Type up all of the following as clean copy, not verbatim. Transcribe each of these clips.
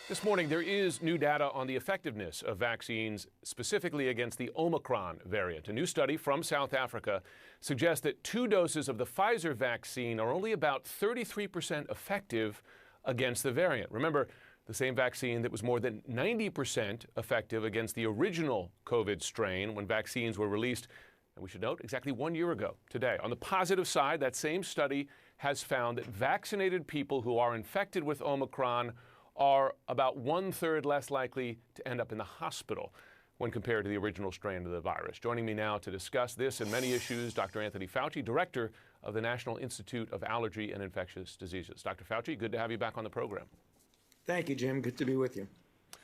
This morning, there is new data on the effectiveness of vaccines, specifically against the Omicron variant. A new study from South Africa suggests that 2 doses of the Pfizer vaccine are only about 33% effective against the variant. Remember, the same vaccine that was more than 90% effective against the original COVID strain when vaccines were released, and we should note, exactly 1 year ago today. On the positive side, that same study has found that vaccinated people who are infected with Omicron are about 1/3 less likely to end up in the hospital when compared to the original strain of the virus. Joining me now to discuss this and many issues, Dr. Anthony Fauci, director of the National Institute of Allergy and Infectious Diseases. Dr. Fauci, good to have you back on the program. Thank you, Jim. Good to be with you.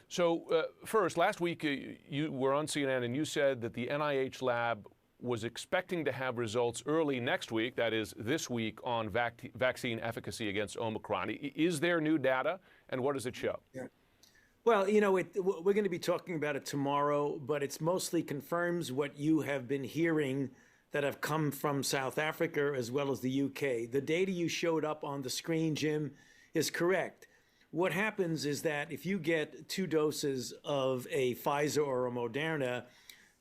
So first, last week you were on CNN and you said that the NIH lab was expecting to have results early next week, that is this week, on vaccine efficacy against Omicron. Is there new data, and what does it show? Yeah. Well, you know, we're going to be talking about it tomorrow, but it's mostly confirms what you have been hearing that have come from South Africa as well as the UK. The data you showed up on the screen, Jim, is correct. What happens is that if you get 2 doses of a Pfizer or a Moderna,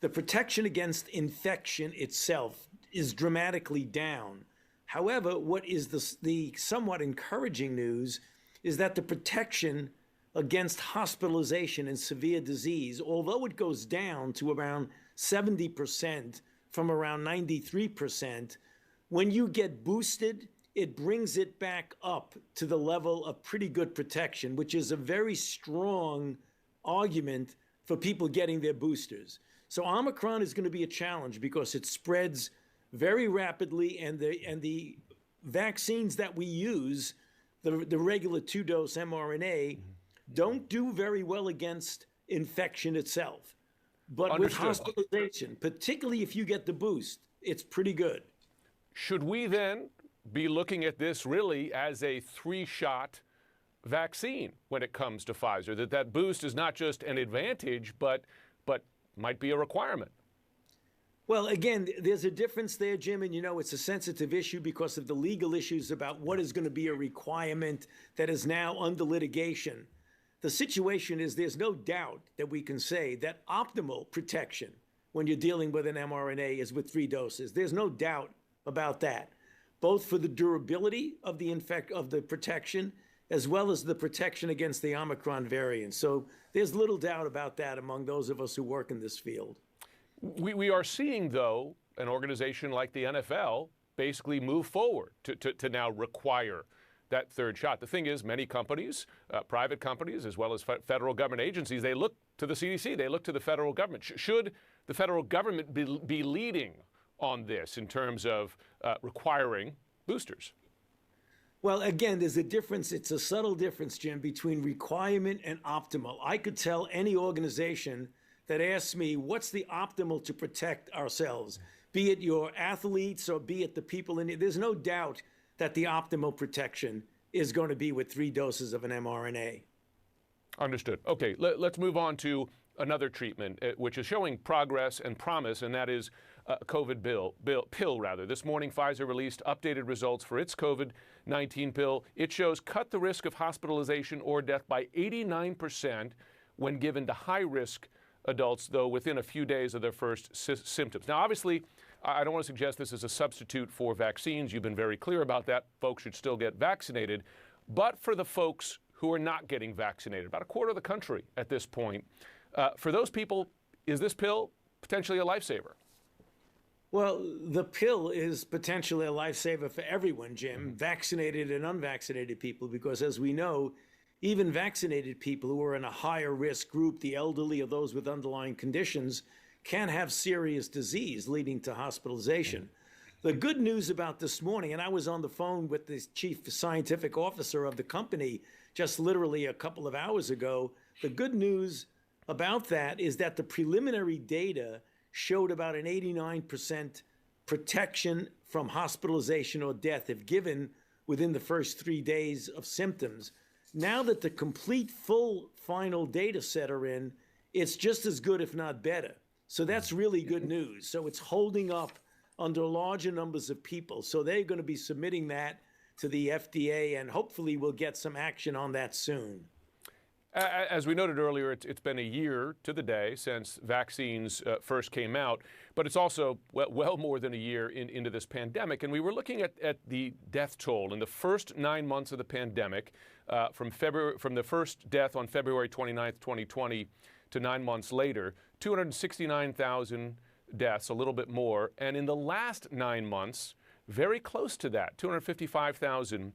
the protection against infection itself is dramatically down. However, what is the somewhat encouraging news is that the protection against hospitalization and severe disease, although it goes down to around 70% from around 93%, when you get boosted, it brings it back up to the level of pretty good protection, which is a very strong argument for people getting their boosters. So Omicron is going to be a challenge because it spreads very rapidly, and the vaccines that we use, the regular 2-dose mRNA, don't do very well against infection itself. But with hospitalization, particularly if you get the boost, it's pretty good. Should we then be looking at this really as a 3-shot vaccine when it comes to Pfizer, that boost is not just an advantage, but might be a requirement? Well, again, there's a difference there, Jim, and you know it's a sensitive issue because of the legal issues about what is going to be a requirement that is now under litigation. The situation is there's no doubt that we can say that optimal protection when you're dealing with an mRNA is with 3 doses. There's no doubt about that, both for the durability of the protection as well as the protection against the Omicron variant. So there's little doubt about that among those of us who work in this field. We are seeing, though, an organization like the NFL basically move forward to now require that 3rd shot. The thing is, many companies, private companies, as well as federal government agencies, they look to the CDC, they look to the federal government. Should the federal government be leading on this in terms of requiring boosters? Well, again, there's a difference. It's a subtle difference, Jim, between requirement and optimal. I could tell any organization that asks me, what's the optimal to protect ourselves, be it your athletes or be it the people in it. There's no doubt that the optimal protection is going to be with 3 doses of an mRNA. Understood. Okay, let's move on to another treatment, which is showing progress and promise, and that is COVID pill. This morning, Pfizer released updated results for its COVID-19 pill. It shows cut the risk of hospitalization or death by 89% when given to high-risk adults, though within a few days of their first symptoms. Now, obviously, I don't want to suggest this is a substitute for vaccines. You've been very clear about that. Folks should still get vaccinated. But for the folks who are not getting vaccinated, about a quarter of the country at this point, for those people, is this pill potentially a lifesaver? Well, the pill is potentially a lifesaver for everyone, Jim, vaccinated and unvaccinated people, because as we know, even vaccinated people who are in a higher risk group, the elderly or those with underlying conditions, can have serious disease leading to hospitalization. The good news about this morning, and I was on the phone with the chief scientific officer of the company just literally a couple of hours ago, the good news about that is that the preliminary data showed about an 89% protection from hospitalization or death if given within the first 3 days of symptoms. Now that the complete, full, final data set are in, it's just as good, if not better. So that's really good news. So it's holding up under larger numbers of people. So they're going to be submitting that to the FDA, and hopefully we'll get some action on that soon. As we noted earlier, it's been a year to the day since vaccines first came out, but it's also well more than a year into this pandemic. And we were looking at the death toll in the first 9 months of the pandemic, from the first death on February 29th, 2020, to 9 months later, 269,000 deaths, a little bit more. And in the last 9 months, very close to that, 255,000.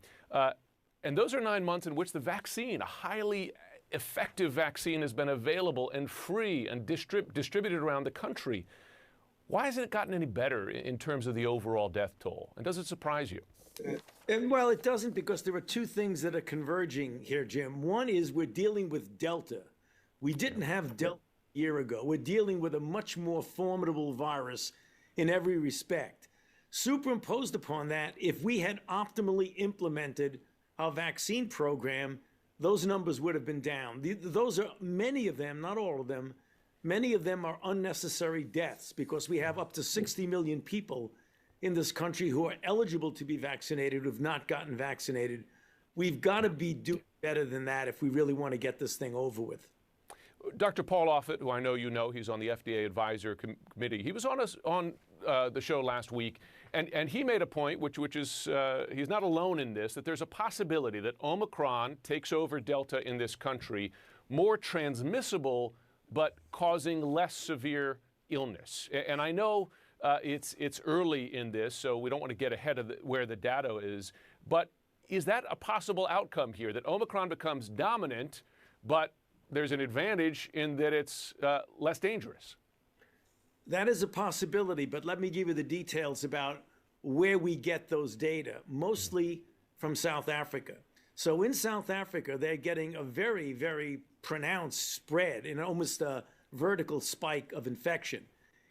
And those are 9 months in which the vaccine, a highly effective vaccine, has been available and free and distributed around the country. Why hasn't it gotten any better in terms of the overall death toll? And does it surprise you? Well, it doesn't, because there are two things that are converging here, Jim. One is we're dealing with Delta. We didn't have Delta a year ago. We're dealing with a much more formidable virus in every respect. Superimposed upon that, if we had optimally implemented our vaccine program, those numbers would have been down. Those are, many of them, not all of them, many of them are unnecessary deaths, because we have up to 60 million people in this country who are eligible to be vaccinated, who have not gotten vaccinated. We've got to be doing better than that if we really want to get this thing over with. Dr. Paul Offit, who I know you know, he's on the FDA Advisor Committee. He was on the show last week, and he made a point, which is he's not alone in this, that there's a possibility that Omicron takes over Delta in this country, more transmissible, but causing less severe illness. And I know it's early in this, so we don't want to get ahead of where the data is, but is that a possible outcome here, that Omicron becomes dominant, but there's an advantage in that it's less dangerous? That is a possibility, but let me give you the details about where we get those data, mostly from South Africa. So in South Africa, they're getting a very, very pronounced spread and almost a vertical spike of infection.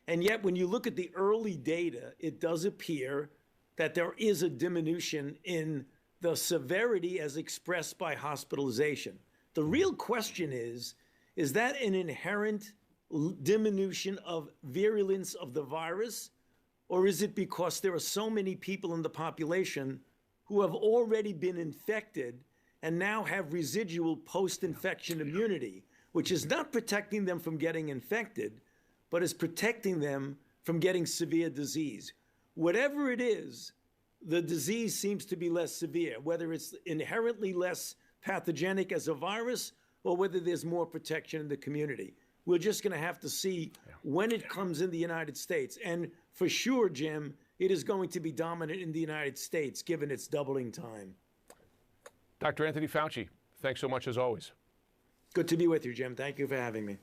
And yet, when you look at the early data, it does appear that there is a diminution in the severity as expressed by hospitalization. The real question is that an inherent diminution of virulence of the virus, or is it because there are so many people in the population who have already been infected and now have residual post-infection immunity, which is not protecting them from getting infected, but is protecting them from getting severe disease? Whatever it is, the disease seems to be less severe, whether it's inherently less pathogenic as a virus or whether there's more protection in the community. We're just going to have to see when it comes in the United States. And for sure, Jim, it is going to be dominant in the United States, given its doubling time. Dr. Anthony Fauci, thanks so much as always. Good to be with you, Jim. Thank you for having me.